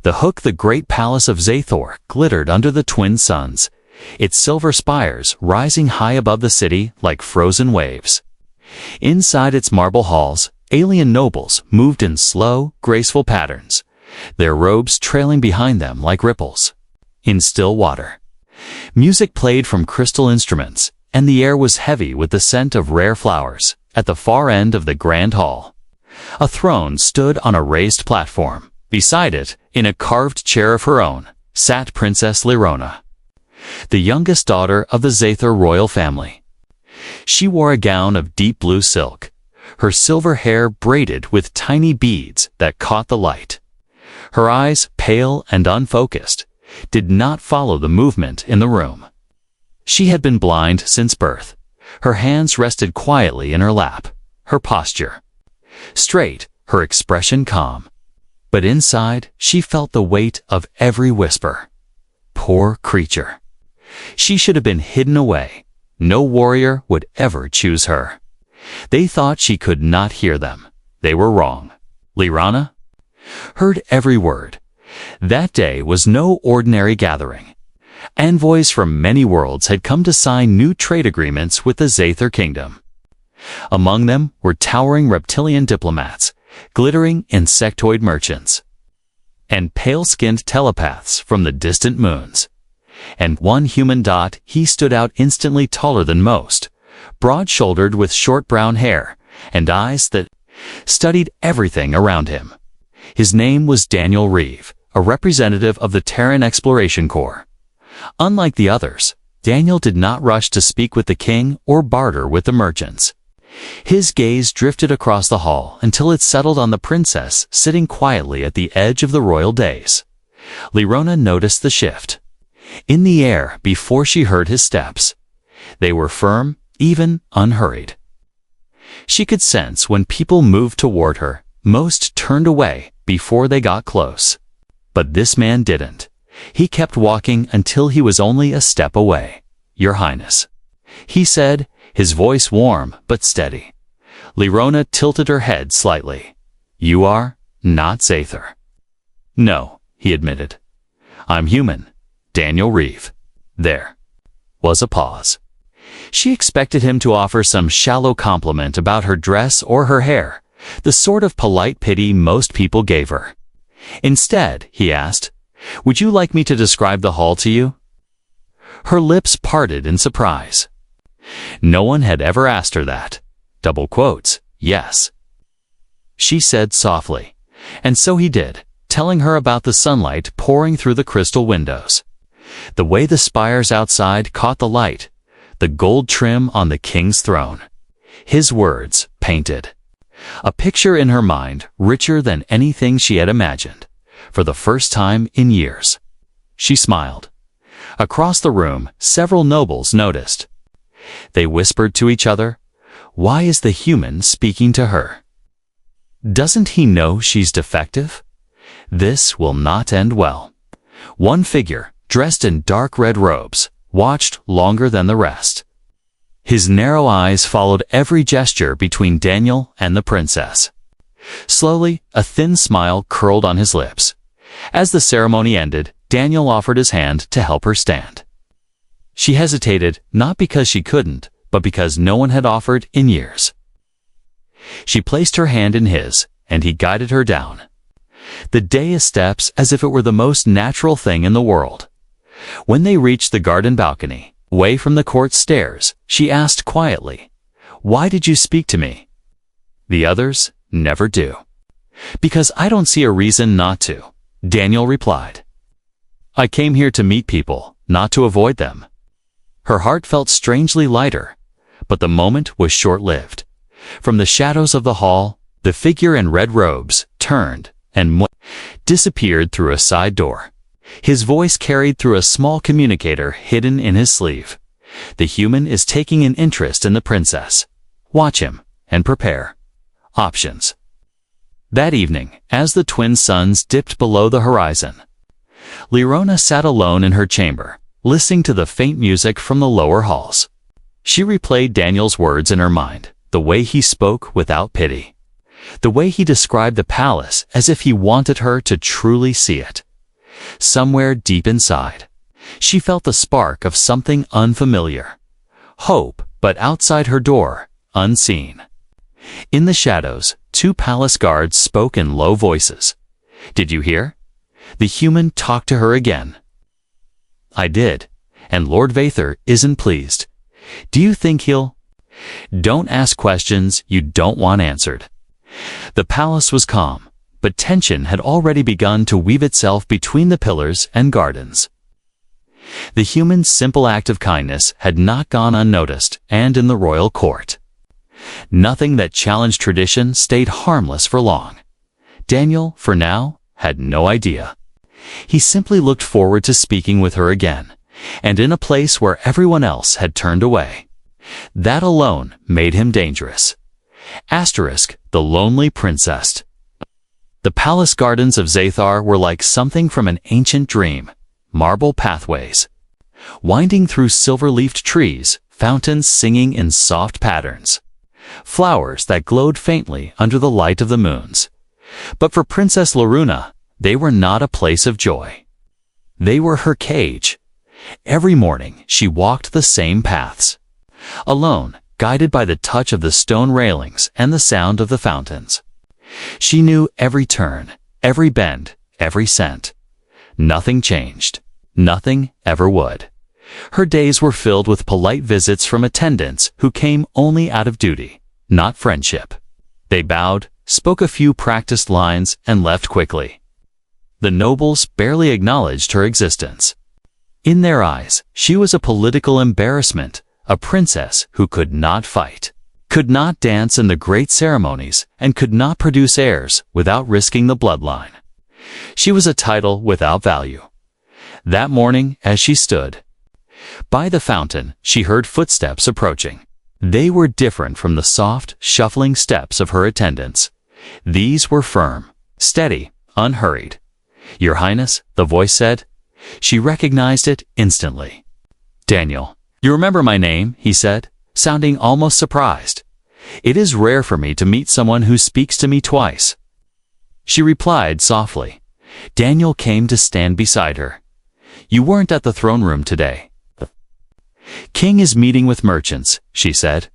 The great palace of Zathor, glittered under the twin suns, its silver spires rising high above the city like frozen waves. Inside its marble halls, alien nobles moved in slow, graceful patterns, their robes trailing behind them like ripples in still water. Music played from crystal instruments, and the air was heavy with the scent of rare flowers. At the far end of the grand hall, a throne stood on a raised platform. Beside it, in a carved chair of her own, sat Princess Lirona, the youngest daughter of the Zathor royal family. She wore a gown of deep blue silk, her silver hair braided with tiny beads that caught the light. Her eyes, pale and unfocused, did not follow the movement in the room. She had been blind since birth. Her hands rested quietly in her lap, her posture straight, her expression calm. But inside, she felt the weight of every whisper. Poor creature. She should have been hidden away. No warrior would ever choose her. They thought she could not hear them. They were wrong. Lirona heard every word. That day was no ordinary gathering. Envoys from many worlds had come to sign new trade agreements with the Zathor kingdom. Among them were towering reptilian diplomats, glittering insectoid merchants, and pale-skinned telepaths from the distant moons. And one human dot, he stood out instantly taller than most, broad-shouldered with short brown hair and eyes that studied everything around him. His name was Daniel Reeve, a representative of the Terran Exploration Corps. Unlike the others, Daniel did not rush to speak with the king or barter with the merchants. His gaze drifted across the hall until it settled on the princess sitting quietly at the edge of the royal dais. Lirona noticed the shift in the air before she heard his steps. They were firm, even unhurried. She could sense when people moved toward her, most turned away before they got close. But this man didn't. He kept walking until he was only a step away. "Your Highness," he said, his voice warm but steady. Lirona tilted her head slightly. "You are not Zathor." "No," he admitted. "I'm human, Daniel Reeve." There was a pause. She expected him to offer some shallow compliment about her dress or her hair, the sort of polite pity most people gave her. Instead, he asked, "Would you like me to describe the hall to you?" Her lips parted in surprise. No one had ever asked her that. Double quotes, yes. She said softly, and so he did, telling her about the sunlight pouring through the crystal windows, the way the spires outside caught the light, the gold trim on the king's throne. His words painted a picture in her mind richer than anything she had imagined. For the first time in years, she smiled. Across the room, several nobles noticed. They whispered to each other, "Why is the human speaking to her? Doesn't he know she's defective? This will not end well." One figure, dressed in dark red robes, watched longer than the rest. His narrow eyes followed every gesture between Daniel and the princess. Slowly, a thin smile curled on his lips. As the ceremony ended, Daniel offered his hand to help her stand. She hesitated, not because she couldn't, but because no one had offered in years. She placed her hand in his, and he guided her down the dais steps as if it were the most natural thing in the world. When they reached the garden balcony, away from the court stairs, she asked quietly, "Why did you speak to me?" "The others never do." "Because I don't see a reason not to," Daniel replied. "I came here to meet people, not to avoid them." Her heart felt strangely lighter, but the moment was short-lived. From the shadows of the hall, the figure in red robes turned and disappeared through a side door. His voice carried through a small communicator hidden in his sleeve. "The human is taking an interest in the princess. Watch him and prepare options." That evening, as the twin suns dipped below the horizon, Lirona sat alone in her chamber, listening to the faint music from the lower halls. She replayed Daniel's words in her mind, the way he spoke without pity, the way he described the palace as if he wanted her to truly see it. Somewhere deep inside, she felt the spark of something unfamiliar. Hope, but outside her door, unseen. In the shadows, two palace guards spoke in low voices. "Did you hear?" The human talked to her again. "I did, and Lord Vathor isn't pleased. Do you think he'll—" "Don't ask questions you don't want answered." The palace was calm, but tension had already begun to weave itself between the pillars and gardens. The human's simple act of kindness had not gone unnoticed, and in the royal court, nothing that challenged tradition stayed harmless for long. Daniel, for now, had no idea. He simply looked forward to speaking with her again, and in a place where everyone else had turned away. That alone made him dangerous. The lonely princess. The palace gardens of Zathar were like something from an ancient dream. Marble pathways, winding through silver-leafed trees, fountains singing in soft patterns, flowers that glowed faintly under the light of the moons. But for Princess Loruna, they were not a place of joy. They were her cage. Every morning she walked the same paths, alone, guided by the touch of the stone railings and the sound of the fountains. She knew every turn, every bend, every scent. Nothing changed. Nothing ever would. Her days were filled with polite visits from attendants who came only out of duty, not friendship. They bowed, spoke a few practiced lines, and left quickly. The nobles barely acknowledged her existence. In their eyes, she was a political embarrassment, a princess who could not fight, could not dance in the great ceremonies, and could not produce heirs without risking the bloodline. She was a title without value. That morning, as she stood by the fountain, she heard footsteps approaching. They were different from the soft, shuffling steps of her attendants. These were firm, steady, unhurried. "Your Highness," the voice said. She recognized it instantly. "Daniel, you remember my name?" he said, sounding almost surprised. "It is rare for me to meet someone who speaks to me twice." She replied softly. Daniel came to stand beside her. "You weren't at the throne room today." "King is meeting with merchants," she said.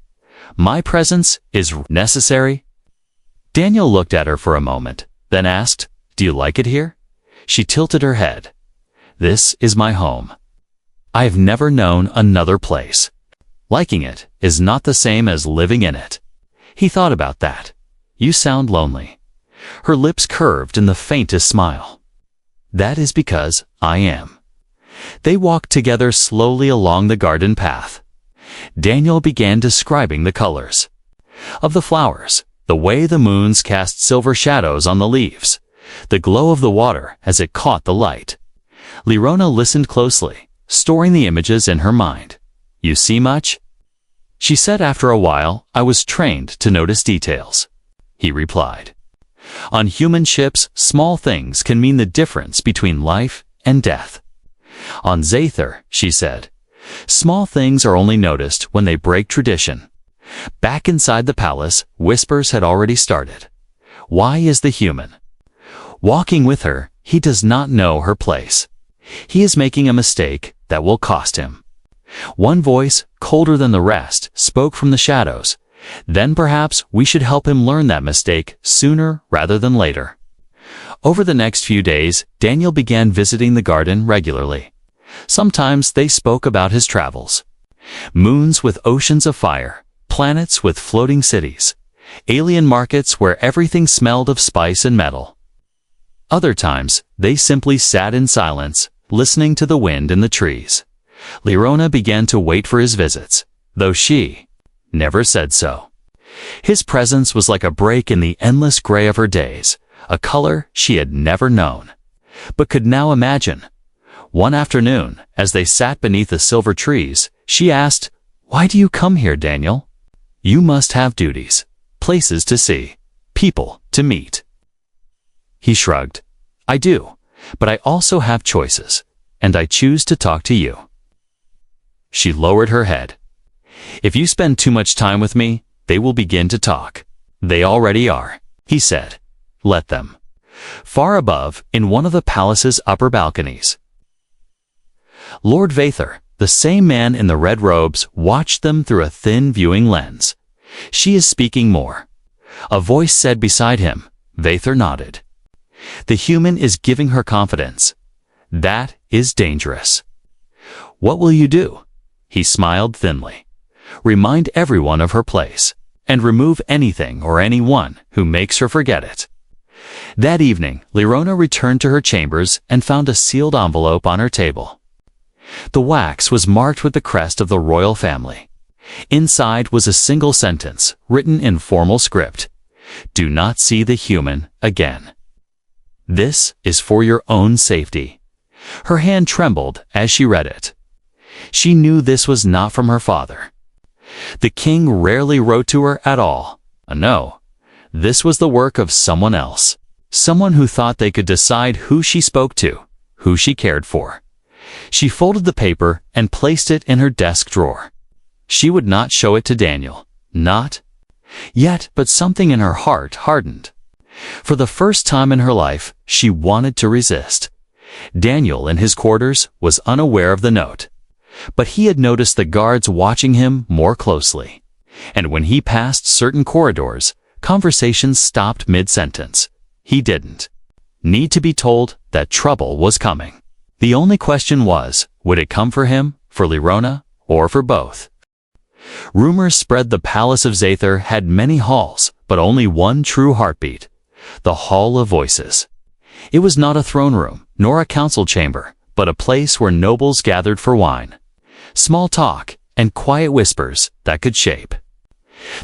"My presence is necessary." Daniel looked at her for a moment, then asked, "Do you like it here?" She tilted her head. "This is my home. I have never known another place. Liking it is not the same as living in it." He thought about that. "You sound lonely." Her lips curved in the faintest smile. "That is because I am." They walked together slowly along the garden path. Daniel began describing the colors of the flowers, the way the moons cast silver shadows on the leaves, the glow of the water as it caught the light. Loruna listened closely, storing the images in her mind. "You see much?" She said after a while. "I was trained to notice details," he replied. "On human ships, small things can mean the difference between life and death. On Zathar," she said, "small things are only noticed when they break tradition." Back inside the palace, whispers had already started. Why is the human walking with her? He does not know her place. He is making a mistake that will cost him. One voice, colder than the rest, spoke from the shadows. Then perhaps we should help him learn that mistake sooner rather than later. Over the next few days, Daniel began visiting the garden regularly. Sometimes they spoke about his travels. Moons with oceans of fire, planets with floating cities, alien markets where everything smelled of spice and metal. Other times, they simply sat in silence, listening to the wind in the trees. Loruna began to wait for his visits, though she never said so. His presence was like a break in the endless gray of her days, a color she had never known, but could now imagine. One afternoon, as they sat beneath the silver trees, she asked, "Why do you come here, Daniel?" "You must have duties, places to see, people to meet." He shrugged. "I do, but I also have choices, and I choose to talk to you." She lowered her head. "If you spend too much time with me, they will begin to talk." "They already are," he said. "Let them." far above in one of the palace's upper balconies. Lord Vathor, the same man in the red robes, watched them through a thin viewing lens. "She is speaking more," a voice said beside him. Vathor nodded. "The human is giving her confidence. That is dangerous." "What will you do?" He smiled thinly. "Remind everyone of her place, and remove anything or anyone who makes her forget it." That evening, Lirona returned to her chambers and found a sealed envelope on her table. The wax was marked with the crest of the royal family. Inside was a single sentence, written in formal script: "Do not see the human again. This is for your own safety." Her hand trembled as she read it. She knew this was not from her father. The king rarely wrote to her at all. No, this was the work of someone else. Someone who thought they could decide who she spoke to, who she cared for. She folded the paper and placed it in her desk drawer. She would not show it to Daniel. Not yet, but something in her heart hardened. For the first time in her life, she wanted to resist. Daniel, in his quarters, was unaware of the note. But he had noticed the guards watching him more closely. And when he passed certain corridors, conversations stopped mid-sentence. He didn't need to be told that trouble was coming. The only question was, would it come for him, for Lirona, or for both? Rumors spread the palace of Zathor had many halls, but only one true heartbeat: the Hall of Voices. It was not a throne room, nor a council chamber, but a place where nobles gathered for wine, small talk, and quiet whispers that could shape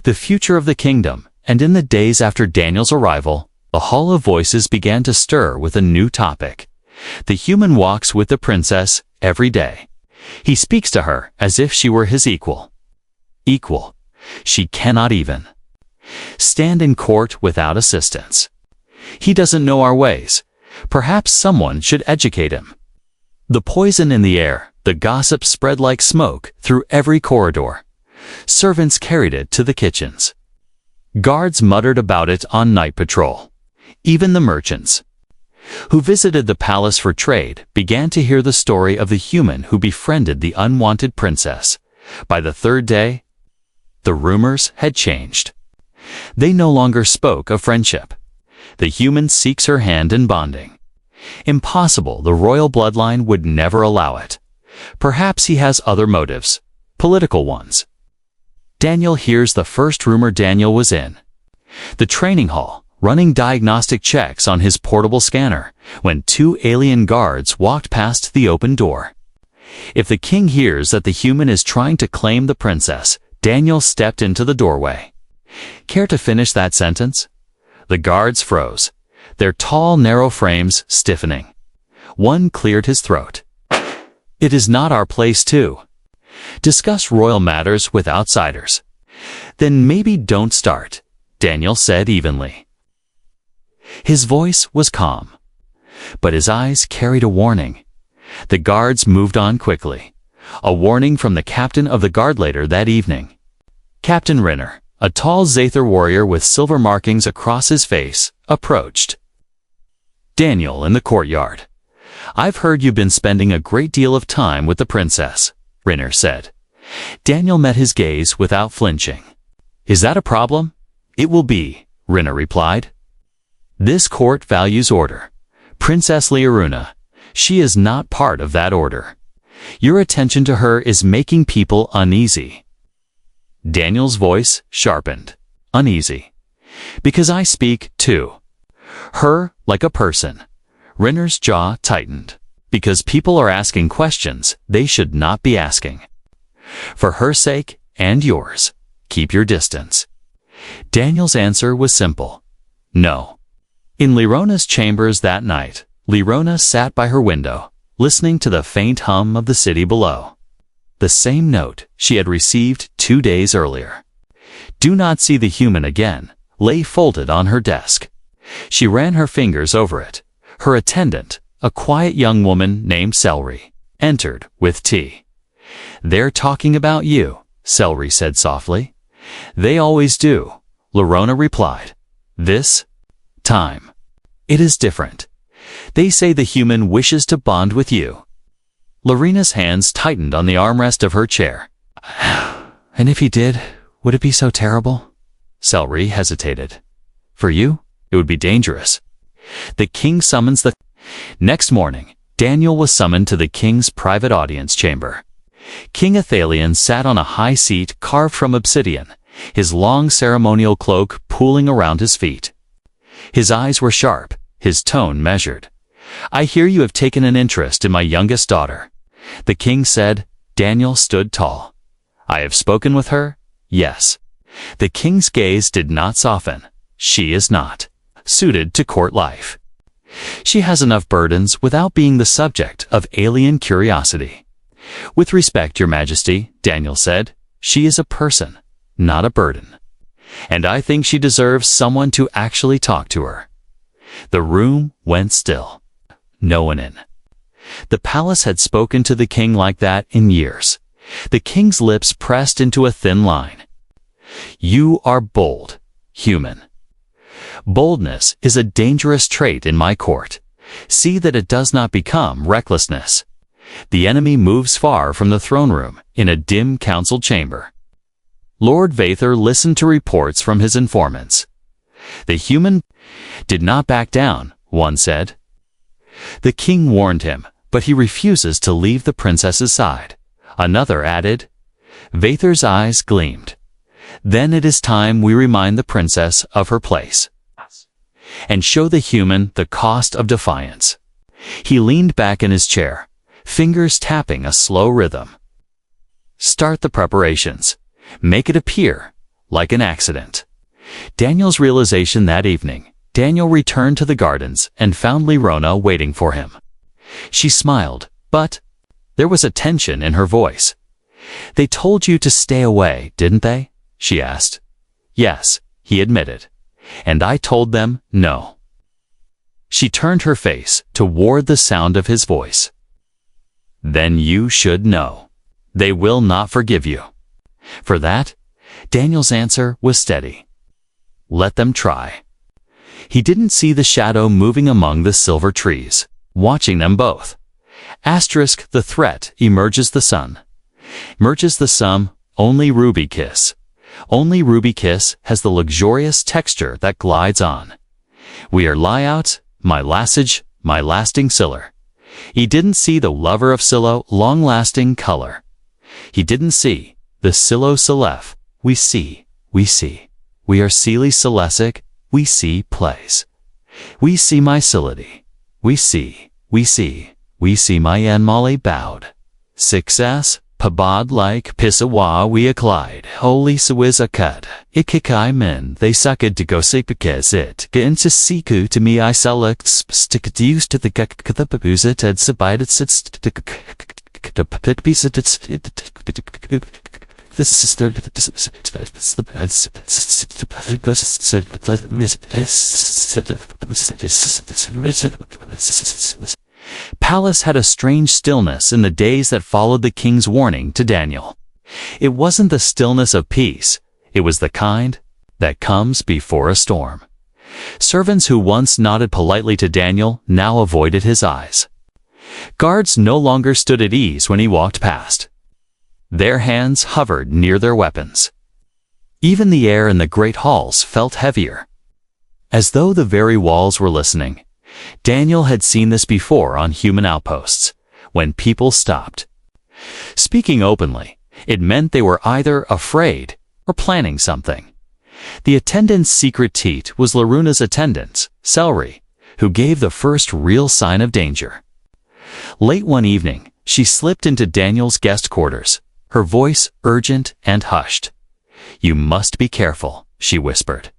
the future of the kingdom. And in the days after Daniel's arrival, the Hall of Voices began to stir with a new topic. The human walks with the princess every day. He speaks to her as if she were his equal. Equal. She cannot even stand in court without assistance. He doesn't know our ways. Perhaps someone should educate him. The poison in the air, the gossip spread like smoke through every corridor. Servants carried it to the kitchens. Guards muttered about it on night patrol. Even the merchants who visited the palace for trade began to hear the story of the human who befriended the unwanted princess. By the third day, the rumors had changed. They no longer spoke of friendship. The human seeks her hand in bonding. Impossible, the royal bloodline would never allow it. Perhaps he has other motives, political ones. Daniel hears the first rumor. Daniel was in the training hall, running diagnostic checks on his portable scanner, when two alien guards walked past the open door. If the king hears that the human is trying to claim the princess, Daniel stepped into the doorway. Care to finish that sentence? The guards froze, their tall, narrow frames stiffening. One cleared his throat. "It is not our place to discuss royal matters with outsiders." "Then maybe don't start," Daniel said evenly. His voice was calm, but his eyes carried a warning. The guards moved on quickly. A warning from the captain of the guard later that evening. Captain Renner, a tall Zathor warrior with silver markings across his face, approached Daniel in the courtyard. "I've heard you've been spending a great deal of time with the princess," Renner said. Daniel met his gaze without flinching. "Is that a problem?" "It will be," Renner replied. "This court values order. Princess Lirona, she is not part of that order. Your attention to her is making people uneasy." Daniel's voice sharpened. "Uneasy. Because I speak to her like a person." Renner's jaw tightened. "Because people are asking questions they should not be asking. For her sake and yours, keep your distance." Daniel's answer was simple. No. In Lirona's chambers that night, Lirona sat by her window, listening to the faint hum of the city below. The same note she had received 2 days earlier. "Do not see the human again," lay folded on her desk. She ran her fingers over it. Her attendant, a quiet young woman named Celery, entered with tea. "They're talking about you," Celery said softly. "They always do," Lirona replied. "This time It is different. They say the human wishes to bond with you. Lorena's hands tightened on the armrest of her chair. And if he did, would it be so terrible? Celery hesitated. For you, it would be dangerous. The king summons the... Next morning, Daniel was summoned to the king's private audience chamber. King Athalion sat on a high seat carved from obsidian, his long ceremonial cloak pooling around his feet. His eyes were sharp, his tone measured. I hear you have taken an interest in my youngest daughter. The king said. Daniel stood tall. I have spoken with her? Yes. The king's gaze did not soften. She is not suited to court life. She has enough burdens without being the subject of alien curiosity. With respect, Your Majesty, Daniel said, she is a person, not a burden. And I think she deserves someone to actually talk to her. The room went still. No one in. The palace had spoken to the king like that in years. The king's lips pressed into a thin line. You are bold, human. Boldness is a dangerous trait in my court. See that it does not become recklessness. The enemy moves far from the throne room in a dim council chamber. Lord Vather listened to reports from his informants. The human did not back down, one said. The king warned him, but he refuses to leave the princess's side. Another added. Vather's eyes gleamed. Then it is time we remind the princess of her place. And show the human the cost of defiance. He leaned back in his chair, fingers tapping a slow rhythm. Start the preparations. Make it appear like an accident. Daniel's realization that evening. Daniel returned to the gardens and found Lerona waiting for him. She smiled, but there was a tension in her voice. They told you to stay away, didn't they? She asked. Yes, he admitted. And I told them no. She turned her face toward the sound of his voice. Then you should know. They will not forgive you. For that, Daniel's answer was steady. Let them try. He didn't see the shadow moving among the silver trees, watching them both. Asterisk the threat emerges the sun. Merges the sum, only ruby kiss. Only ruby kiss has the luxurious texture that glides on. We are lie out, my lassage, my lasting siller. He didn't see the lover of Silo long-lasting color. He didn't see the Silo Selef. We see. We are Seely Selesic, we see plays. We see my Sility. We see my Enmale bowed. Success, Pabad like Pisawa we acglide, holy Sawizakad, Ikikai men, they sucked to go sipikes it, get into Siku to me I select stick it used to the Gakabuzit and Sabited sits to pit piece it. This is Palace had a strange stillness in the days that followed the king's warning to Daniel. It wasn't the stillness of peace, it was the kind that comes before a storm. Servants who once nodded politely to Daniel now avoided his eyes. Guards no longer stood at ease when he walked past. Their hands hovered near their weapons. Even the air in the great halls felt heavier. As though the very walls were listening. Daniel had seen this before on human outposts, when people stopped. Speaking openly, it meant they were either afraid or planning something. The attendant's secret teat was Laruna's attendant, Celery, who gave the first real sign of danger. Late one evening, she slipped into Daniel's guest quarters, her voice urgent and hushed. You must be careful, she whispered.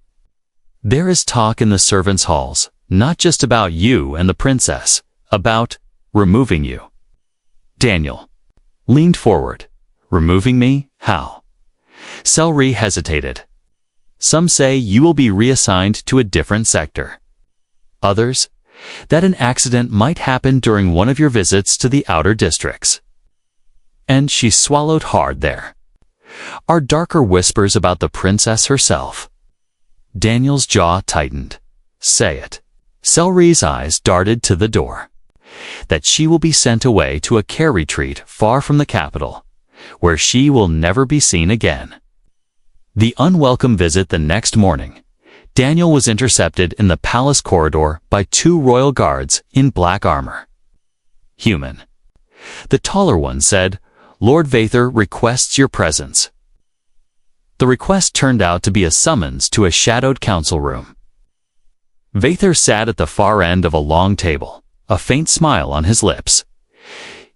There is talk in the servants' halls, not just about you and the princess, about removing you. Daniel leaned forward. Removing me? How? Celery hesitated. Some say you will be reassigned to a different sector. Others, that an accident might happen during one of your visits to the outer districts. And she swallowed hard there. Are darker whispers about the princess herself? Daniel's jaw tightened. Say it. Celery's eyes darted to the door. That she will be sent away to a care retreat far from the capital, where she will never be seen again. The unwelcome visit the next morning. Daniel was intercepted in the palace corridor by 2 royal guards in black armor. Human. The taller one said, "Lord Vathor requests your presence." The request turned out to be a summons to a shadowed council room. Vathor sat at the far end of a long table, a faint smile on his lips.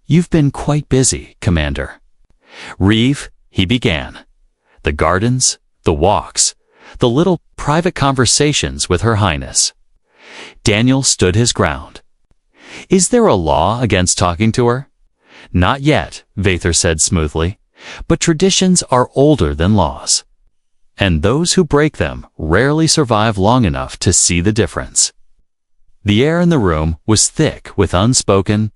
"You've been quite busy, Commander." "Reeve," he began. "The gardens, the walks, the little private conversations with Her Highness." Daniel stood his ground. "Is there a law against talking to her?" "Not yet," Vathor said smoothly, "but traditions are older than laws. And those who break them rarely survive long enough to see the difference." The air in the room was thick with unspoken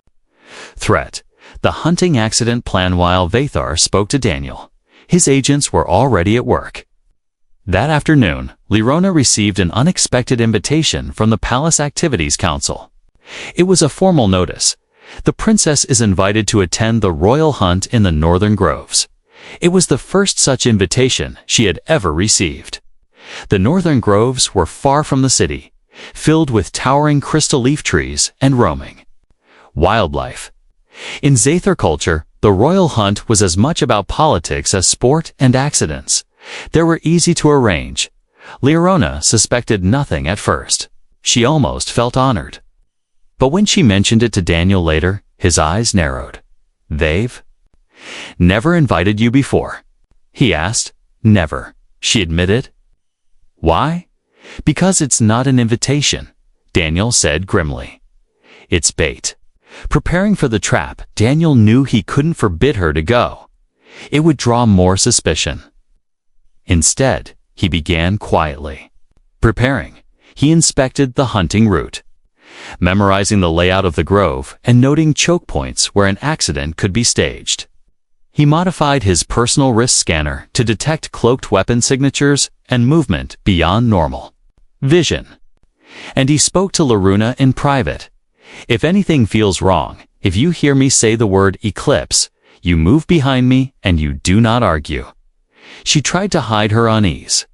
threat. The hunting accident planned while Vathor spoke to Daniel. His agents were already at work. That afternoon, Lirona received an unexpected invitation from the Palace Activities Council. It was a formal notice. The princess is invited to attend the royal hunt in the northern groves. It was the first such invitation she had ever received. The northern groves were far from the city, filled with towering crystal leaf trees and roaming wildlife. In Zathor culture, the royal hunt was as much about politics as sport and accidents. They were easy to arrange. Lirona suspected nothing at first. She almost felt honored. But when she mentioned it to Daniel later, his eyes narrowed. "They've never invited you before?" he asked. "Never," she admitted. "Why?" "Because it's not an invitation," Daniel said grimly. "It's bait." Preparing for the trap, Daniel knew he couldn't forbid her to go. It would draw more suspicion. Instead, he began quietly. Preparing, he inspected the hunting route, memorizing the layout of the grove and noting choke points where an accident could be staged. He modified his personal wrist scanner to detect cloaked weapon signatures and movement beyond normal vision. And he spoke to Lirona in private. "If anything feels wrong, if you hear me say the word eclipse, you move behind me and you do not argue." She tried to hide her unease.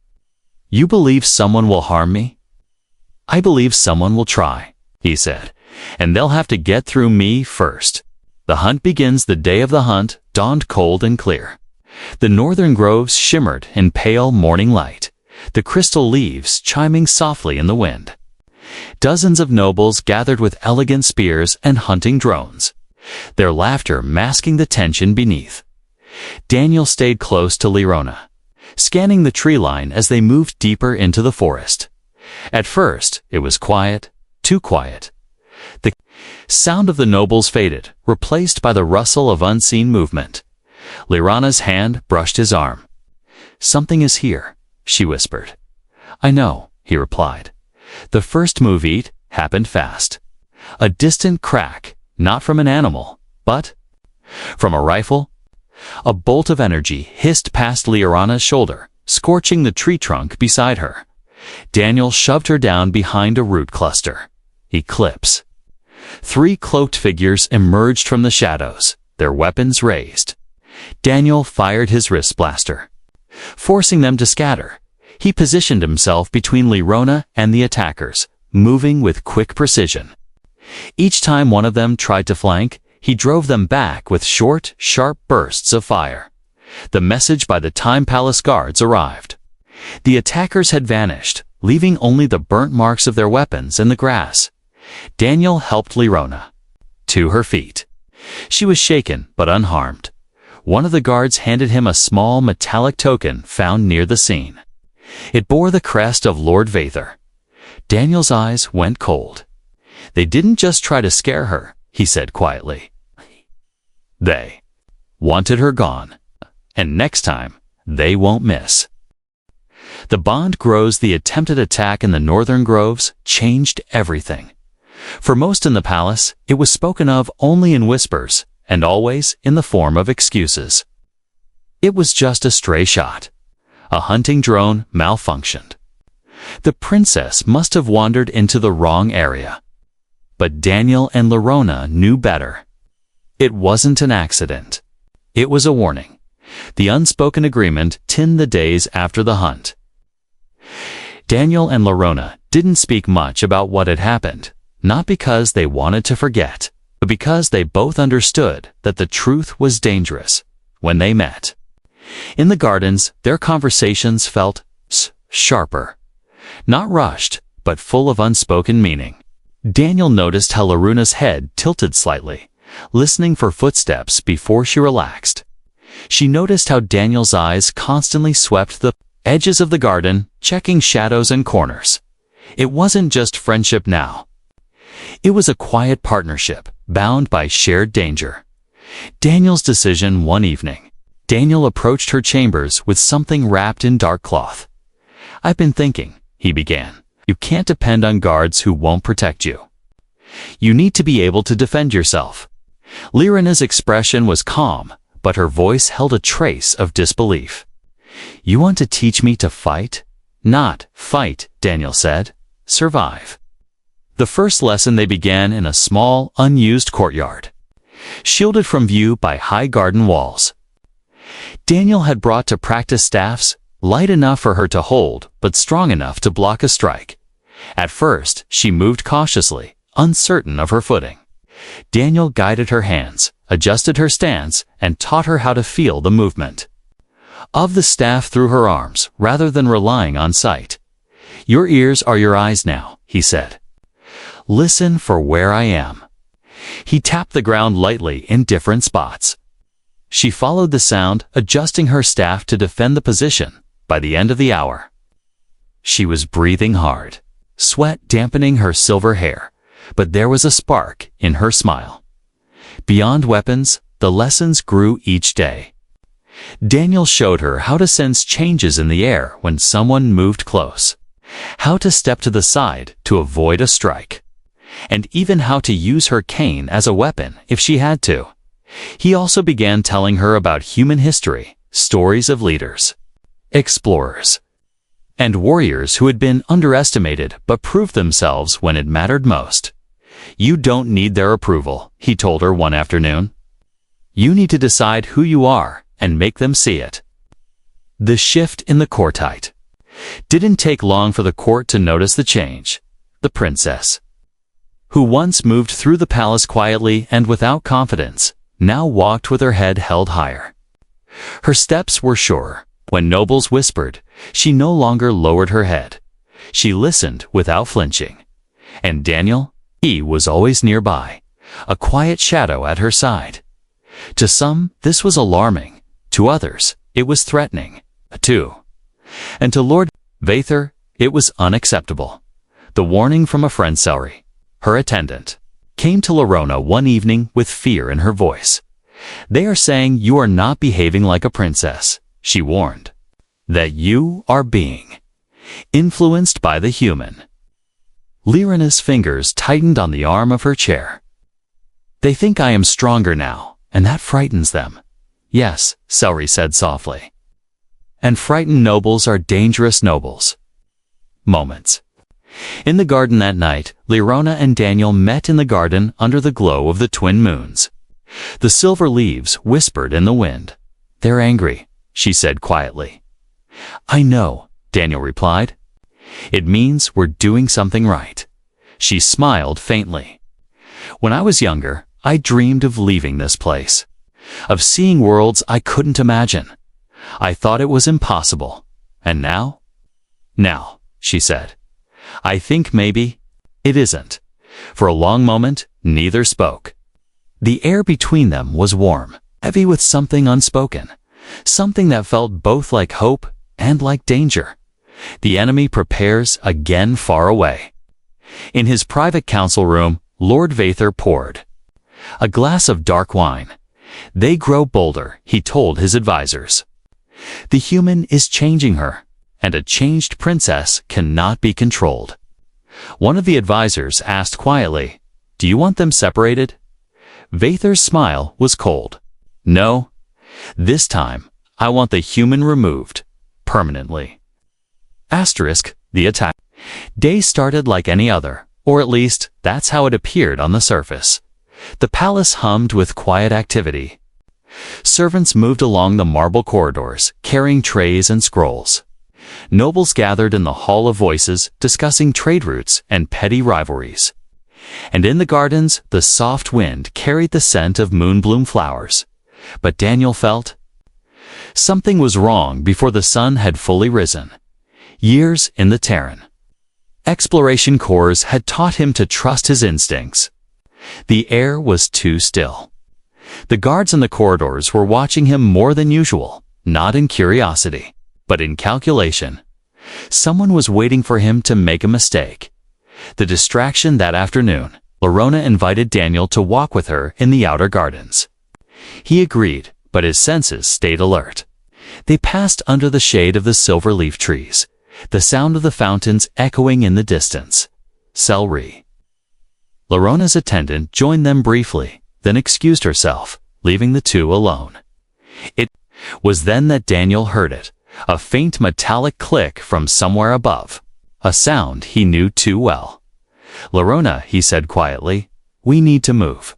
"You believe someone will harm me?" "I believe someone will try," he said, "and they'll have to get through me first." The hunt begins. The day of the hunt dawned cold and clear. The northern groves shimmered in pale morning light, the crystal leaves chiming softly in the wind. Dozens of nobles gathered with elegant spears and hunting drones, their laughter masking the tension beneath. Daniel stayed close to Lirona, scanning the tree line as they moved deeper into the forest. At first, it was quiet, too quiet. The sound of the nobles faded, replaced by the rustle of unseen movement. Lirona's hand brushed his arm. "Something is here," she whispered. "I know," he replied. The first move happened fast. A distant crack, not from an animal, but from a rifle. A bolt of energy hissed past Lirona's shoulder, scorching the tree trunk beside her. Daniel shoved her down behind a root cluster. Eclipse. 3 cloaked figures emerged from the shadows, their weapons raised. Daniel fired his wrist blaster, forcing them to scatter. He positioned himself between Lirona and the attackers, moving with quick precision. Each time one of them tried to flank, he drove them back with short, sharp bursts of fire. The message by the time palace guards arrived. The attackers had vanished, leaving only the burnt marks of their weapons in the grass. Daniel helped Lirona to her feet. She was shaken but unharmed. One of the guards handed him a small metallic token found near the scene. It bore the crest of Lord Vathor. Daniel's eyes went cold. "They didn't just try to scare her," he said quietly. "They wanted her gone, and next time, they won't miss." The bond grows. The attempted attack in the northern groves changed everything. For most in the palace, it was spoken of only in whispers, and always in the form of excuses. It was just a stray shot. A hunting drone malfunctioned. The princess must have wandered into the wrong area. But Daniel and Lerona knew better. It wasn't an accident. It was a warning. The unspoken agreement tinned the days after the hunt. Daniel and Lerona didn't speak much about what had happened, not because they wanted to forget, but because they both understood that the truth was dangerous when they met. In the gardens, their conversations felt sharper. Not rushed, but full of unspoken meaning. Daniel noticed how Lerona's head tilted slightly, listening for footsteps before she relaxed. She noticed how Daniel's eyes constantly swept the edges of the garden, checking shadows and corners. It wasn't just friendship now. It was a quiet partnership, bound by shared danger. Daniel's decision one evening. Daniel approached her chambers with something wrapped in dark cloth. "I've been thinking," he began. "You can't depend on guards who won't protect you. You need to be able to defend yourself." Lerona's expression was calm, but her voice held a trace of disbelief. "You want to teach me to fight?" "Not fight," Daniel said. "Survive." The first lesson they began in a small, unused courtyard, shielded from view by high garden walls. Daniel had brought to practice staffs, light enough for her to hold, but strong enough to block a strike. At first, she moved cautiously, uncertain of her footing. Daniel guided her hands, adjusted her stance, and taught her how to feel the movement of the staff through her arms, rather than relying on sight. "Your ears are your eyes now," he said. "Listen for where I am." He tapped the ground lightly in different spots. She followed the sound, adjusting her staff to defend the position. By the end of the hour, she was breathing hard, sweat dampening her silver hair, but there was a spark in her smile. Beyond weapons, the lessons grew each day. Daniel showed her how to sense changes in the air when someone moved close, how to step to the side to avoid a strike, and even how to use her cane as a weapon if she had to. He also began telling her about human history, stories of leaders, explorers, and warriors who had been underestimated but proved themselves when it mattered most. "You don't need their approval," he told her one afternoon. "You need to decide who you are and make them see it." The shift in the courtyard didn't take long for the court to notice the change. The princess, who once moved through the palace quietly and without confidence, now walked with her head held higher. Her steps were surer. When nobles whispered, she no longer lowered her head. She listened without flinching. And Daniel, he was always nearby, a quiet shadow at her side. To some, this was alarming. To others, it was threatening, too. And to Lord Vather, it was unacceptable. The warning from a friend Selry, her attendant, came to Lerona one evening with fear in her voice. "They are saying you are not behaving like a princess," she warned. "That you are being influenced by the human." Lerona's fingers tightened on the arm of her chair. "They think I am stronger now, and that frightens them." "Yes," Selry said softly. "And frightened nobles are dangerous nobles." Moments. In the garden that night, Lerona and Daniel met in the garden under the glow of the twin moons. The silver leaves whispered in the wind. "They're angry," she said quietly. "I know," Daniel replied. "It means we're doing something right." She smiled faintly. "When I was younger, I dreamed of leaving this place, of seeing worlds I couldn't imagine. I thought it was impossible. And now?" "Now," she said, "I think maybe it isn't." For a long moment, neither spoke. The air between them was warm, heavy with something unspoken, something that felt both like hope and like danger. The enemy prepares again far away. In his private council room, Lord Vather poured a glass of dark wine. "They grow bolder," he told his advisors. "The human is changing her, and a changed princess cannot be controlled." One of the advisors asked quietly, "Do you want them separated?" Vather's smile was cold. "No. This time, I want the human removed, permanently." The attack. Day started like any other, or at least, that's how it appeared on the surface. The palace hummed with quiet activity. Servants moved along the marble corridors, carrying trays and scrolls. Nobles gathered in the Hall of Voices, discussing trade routes and petty rivalries. And in the gardens, the soft wind carried the scent of moonbloom flowers. But Daniel felt something was wrong before the sun had fully risen. Years in the Terran exploration corps had taught him to trust his instincts. The air was too still. The guards in the corridors were watching him more than usual, not in curiosity, but in calculation. Someone was waiting for him to make a mistake. The distraction that afternoon, Lorona invited Daniel to walk with her in the outer gardens. He agreed, but his senses stayed alert. They passed under the shade of the silver leaf trees, the sound of the fountains echoing in the distance. Celery. Lorona's attendant joined them briefly, then excused herself, leaving the two alone. It was then that Daniel heard it, a faint metallic click from somewhere above, a sound he knew too well. "Lorona," he said quietly, "we need to move."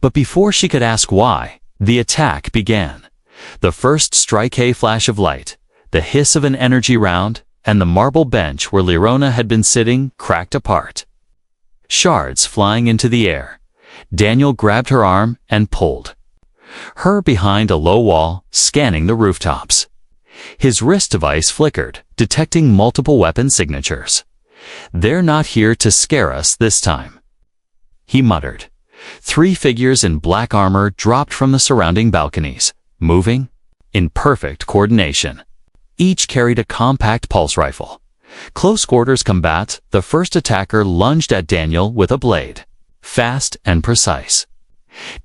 But before she could ask why, the attack began. The first strike, a flash of light, the hiss of an energy round, and the marble bench where Lorona had been sitting cracked apart. Shards flying into the air. Daniel grabbed her arm and pulled her behind a low wall, scanning the rooftops. His wrist device flickered, detecting multiple weapon signatures. "They're not here to scare us this time," he muttered. 3 figures in black armor dropped from the surrounding balconies, moving in perfect coordination. Each carried a compact pulse rifle. Close quarters combat, the first attacker lunged at Daniel with a blade, fast and precise.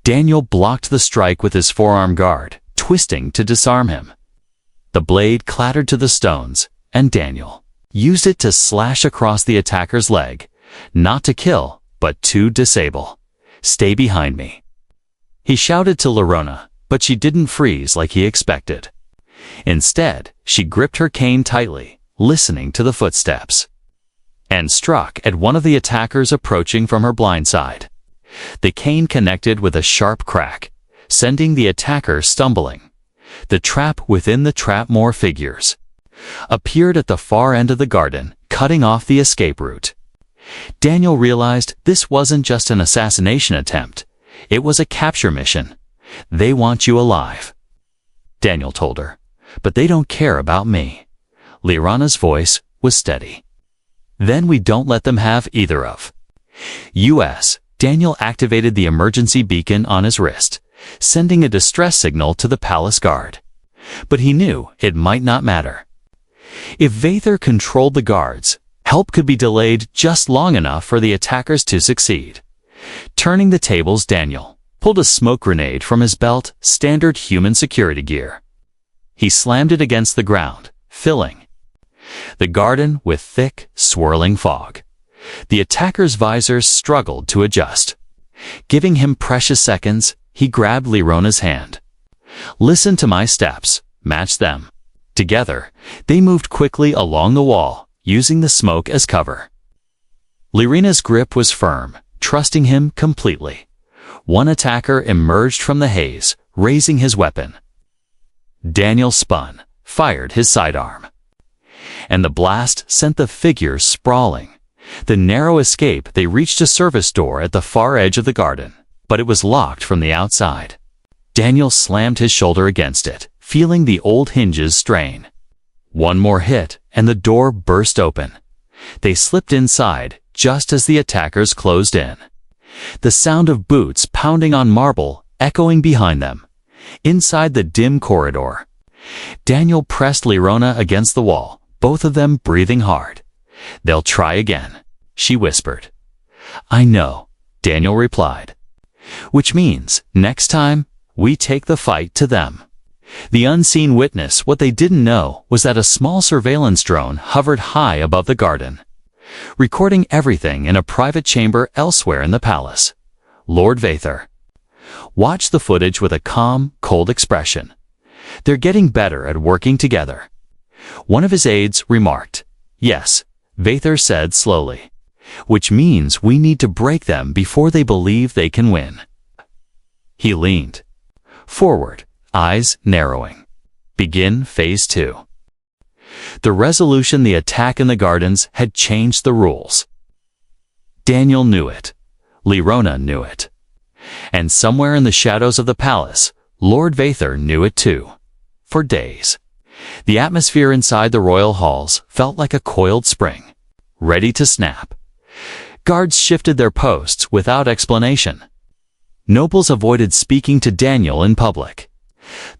Daniel blocked the strike with his forearm guard, twisting to disarm him. The blade clattered to the stones, and Daniel used it to slash across the attacker's leg, not to kill, but to disable. "Stay behind me," he shouted to Lorona, but she didn't freeze like he expected. Instead, she gripped her cane tightly, listening to the footsteps, and struck at one of the attackers approaching from her blind side. The cane connected with a sharp crack, sending the attacker stumbling. The trap within the trap, more figures appeared at the far end of the garden, cutting off the escape route. Daniel realized this wasn't just an assassination attempt. It was a capture mission. "They want you alive," Daniel told her, "but they don't care about me." Lorona's voice was steady. "Then we don't let them have either of us." Daniel activated the emergency beacon on his wrist, sending a distress signal to the palace guard. But he knew it might not matter. If Vather controlled the guards, help could be delayed just long enough for the attackers to succeed. Turning the tables, Daniel pulled a smoke grenade from his belt, standard human security gear. He slammed it against the ground, filling the garden with thick, swirling fog. The attacker's visors struggled to adjust. Giving him precious seconds, he grabbed Lorona's hand. "Listen to my steps, match them." Together, they moved quickly along the wall, using the smoke as cover. Lorona's grip was firm, trusting him completely. One attacker emerged from the haze, raising his weapon. Daniel spun, fired his sidearm, and the blast sent the figures sprawling. The narrow escape, they reached a service door at the far edge of the garden, but it was locked from the outside. Daniel slammed his shoulder against it, feeling the old hinges strain. One more hit, and the door burst open. They slipped inside, just as the attackers closed in. The sound of boots pounding on marble echoing behind them. Inside the dim corridor, Daniel pressed Lorona against the wall, both of them breathing hard. "They'll try again," she whispered. "I know," Daniel replied. "Which means, next time, we take the fight to them." The unseen witness, what they didn't know, was that a small surveillance drone hovered high above the garden, recording everything in a private chamber elsewhere in the palace. Lord Vather watched the footage with a calm, cold expression. "They're getting better at working together." One of his aides remarked, Yes, Vathor said slowly. Which means we need to break them before they believe they can win. He leaned forward, eyes narrowing. Begin Phase 2. The resolution, the attack in the gardens, had changed the rules. Daniel knew it. Lyrona knew it. And somewhere in the shadows of the palace, Lord Vathor knew it too. For days. The atmosphere inside the royal halls felt like a coiled spring, ready to snap. Guards shifted their posts without explanation. Nobles avoided speaking to Daniel in public,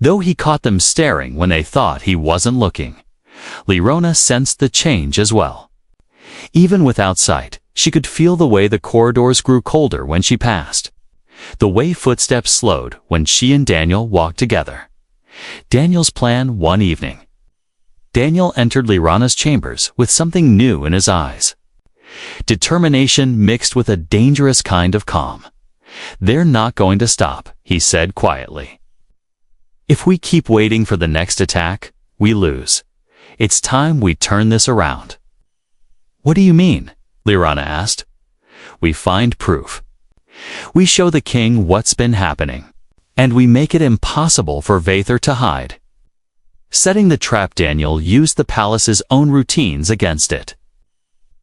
though he caught them staring when they thought he wasn't looking. Lyrona sensed the change as well. Even without sight, she could feel the way the corridors grew colder when she passed, the way footsteps slowed when she and Daniel walked together. Daniel's plan one evening. Daniel entered Lyrona's chambers with something new in his eyes. Determination mixed with a dangerous kind of calm. "They're not going to stop," he said quietly. "If we keep waiting for the next attack, we lose. It's time we turn this around." "What do you mean?" Lyrona asked. "We find proof. We show the king what's been happening, and we make it impossible for Vathor to hide." Setting the trap, Daniel used the palace's own routines against it.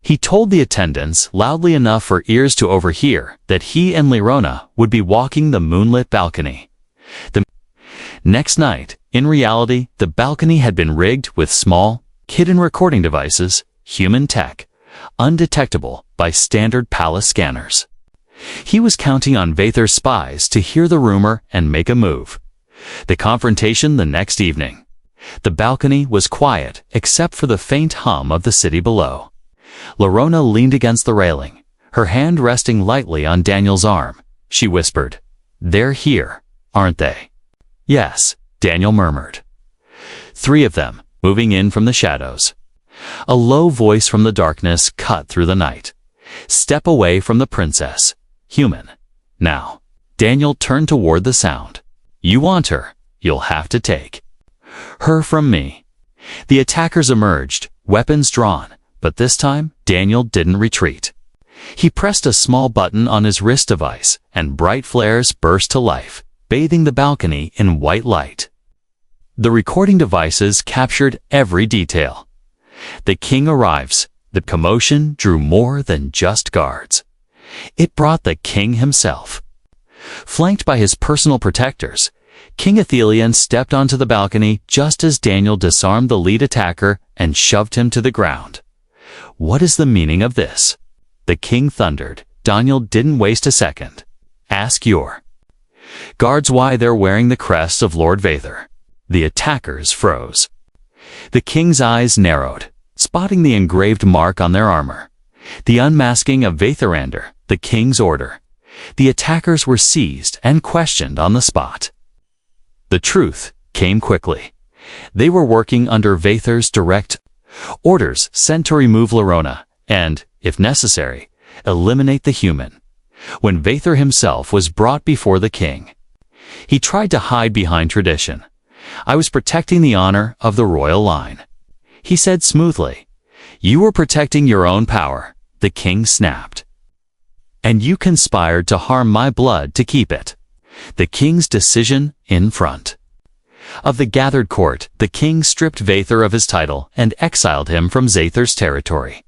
He told the attendants loudly enough for ears to overhear that he and Lyrona would be walking the moonlit balcony. The next night, in reality, the balcony had been rigged with small, hidden recording devices, human tech, undetectable by standard palace scanners. He was counting on Vathor's spies to hear the rumor and make a move. The confrontation the next evening. The balcony was quiet except for the faint hum of the city below. Lyrona leaned against the railing, her hand resting lightly on Daniel's arm. She whispered, "They're here, aren't they?" "Yes," Daniel murmured. "Three of them, moving in from the shadows." A low voice from the darkness cut through the night. "Step away from the princess. Human. Now." Daniel turned toward the sound. "You want her, you'll have to take her from me." The attackers emerged, weapons drawn, but this time Daniel didn't retreat. He pressed a small button on his wrist device, and bright flares burst to life, bathing the balcony in white light. The recording devices captured every detail. The king arrives. The commotion drew more than just guards. It brought the king himself. Flanked by his personal protectors, King Athelion stepped onto the balcony just as Daniel disarmed the lead attacker and shoved him to the ground. "What is the meaning of this?" the king thundered. Daniel didn't waste a second. "Ask your guards why they're wearing the crest of Lord Vathor." The attackers froze. The king's eyes narrowed, spotting the engraved mark on their armor. The unmasking of Vathorander, the king's order. The attackers were seized and questioned on the spot. The truth came quickly. They were working under Vathor's direct orders, sent to remove Lyrona and, if necessary, eliminate the human. When Vathor himself was brought before the king, he tried to hide behind tradition. "I was protecting the honor of the royal line," he said smoothly. "You were protecting your own power," the king snapped. "And you conspired to harm my blood to keep it." The king's decision in front of the gathered court, the king stripped Vathor of his title and exiled him from Zathor's territory.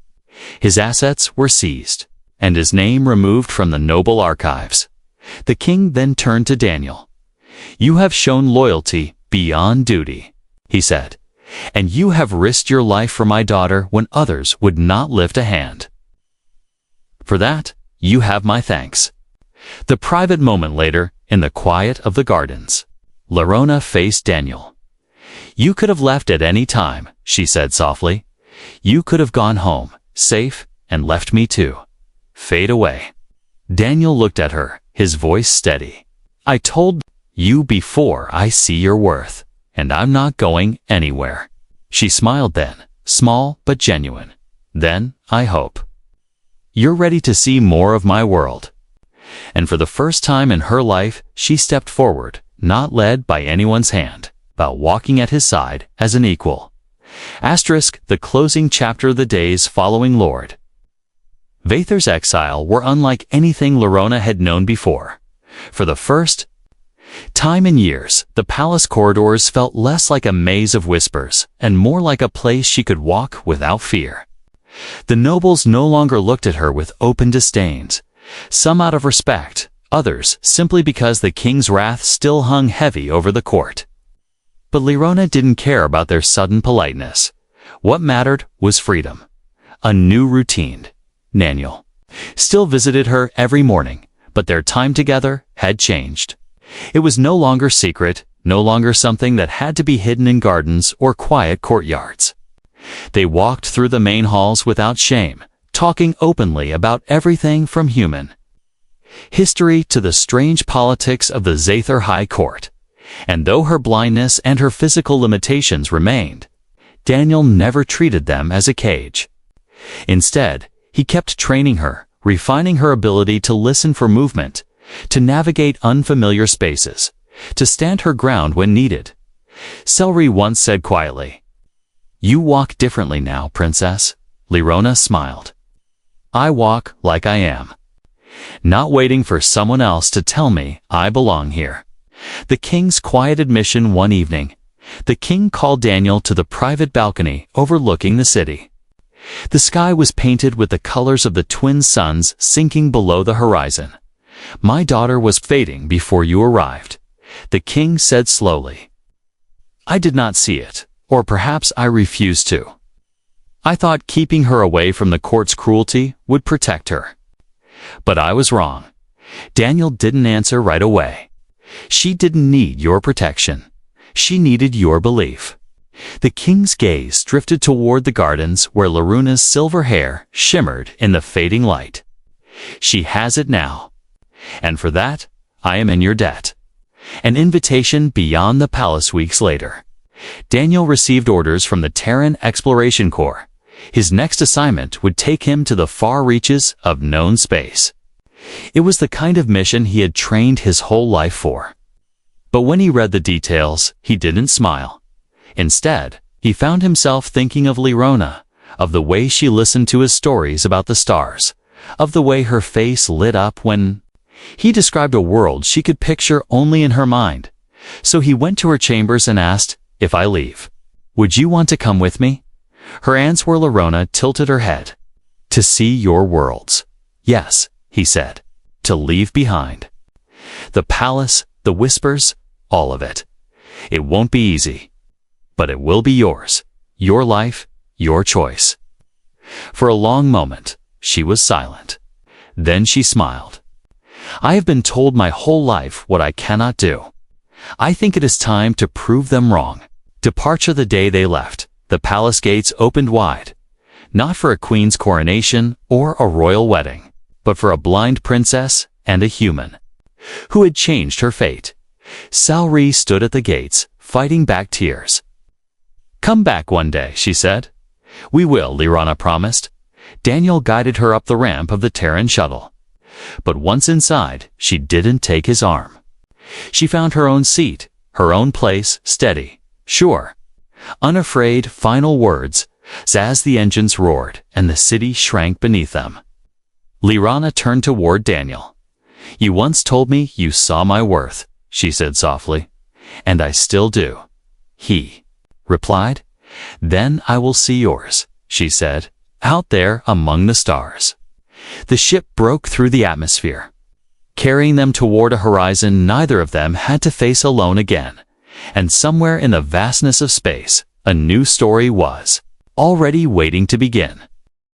His assets were seized, and his name removed from the noble archives. The king then turned to Daniel. "You have shown loyalty beyond duty," he said, "and you have risked your life for my daughter when others would not lift a hand. For that, you have my thanks." The private moment later, in the quiet of the gardens, Lyrona faced Daniel. "You could have left at any time," she said softly. "You could have gone home, safe, and left me too. Fade away." Daniel looked at her, his voice steady. "I told you before I see your worth, and I'm not going anywhere." She smiled then, small but genuine. "Then, I hope you're ready to see more of my world." And for the first time in her life, she stepped forward, not led by anyone's hand, but walking at his side as an equal. The closing chapter of the days following Lord Vathor's exile were unlike anything Lorona had known before. For the first time in years, the palace corridors felt less like a maze of whispers and more like a place she could walk without fear. The nobles no longer looked at her with open disdains, some out of respect, others simply because the king's wrath still hung heavy over the court. But Lorona didn't care about their sudden politeness. What mattered was freedom. A new routine. Daniel still visited her every morning, but their time together had changed. It was no longer secret, no longer something that had to be hidden in gardens or quiet courtyards. They walked through the main halls without shame, talking openly about everything from human history to the strange politics of the Zathor High Court. And though her blindness and her physical limitations remained, Daniel never treated them as a cage. Instead, he kept training her, refining her ability to listen for movement, to navigate unfamiliar spaces, to stand her ground when needed. Celery once said quietly, "You walk differently now, princess." Lorona smiled. "I walk like I am, not waiting for someone else to tell me I belong here." The king's quiet admission one evening. The king called Daniel to the private balcony overlooking the city. The sky was painted with the colors of the twin suns sinking below the horizon. "My daughter was fading before you arrived," the king said slowly. "I did not see it, or perhaps I refused to. I thought keeping her away from the court's cruelty would protect her. But I was wrong." Daniel didn't answer right away. "She didn't need your protection. She needed your belief." The king's gaze drifted toward the gardens where Loruna's silver hair shimmered in the fading light. "She has it now. And for that, I am in your debt." An invitation beyond the palace. Weeks later, Daniel received orders from the Terran Exploration Corps. His next assignment would take him to the far reaches of known space. It was the kind of mission he had trained his whole life for. But when he read the details, he didn't smile. Instead, he found himself thinking of Lorona, of the way she listened to his stories about the stars, of the way her face lit up when he described a world she could picture only in her mind. So he went to her chambers and asked, "If I leave, would you want to come with me?" Her answer where Lorona tilted her head. "To see your worlds. Yes," he said. "To leave behind the palace, the whispers, all of it. It won't be easy, but it will be yours. Your life, your choice." For a long moment, she was silent. Then she smiled. "I have been told my whole life what I cannot do. I think it is time to prove them wrong." Departure the day they left, the palace gates opened wide, not for a queen's coronation or a royal wedding, but for a blind princess and a human who had changed her fate. Celery stood at the gates, fighting back tears. "Come back one day," she said. "We will," Lorona promised. Daniel guided her up the ramp of the Terran shuttle. But once inside, she didn't take his arm. She found her own seat, her own place, steady, sure, unafraid. Final words, as the engines roared and the city shrank beneath them. Lorona turned toward Daniel. "You once told me you saw my worth," she said softly. "And I still do," he replied. "Then I will see yours," she said, "out there among the stars." The ship broke through the atmosphere, carrying them toward a horizon neither of them had to face alone again. And somewhere in the vastness of space, a new story was already waiting to begin.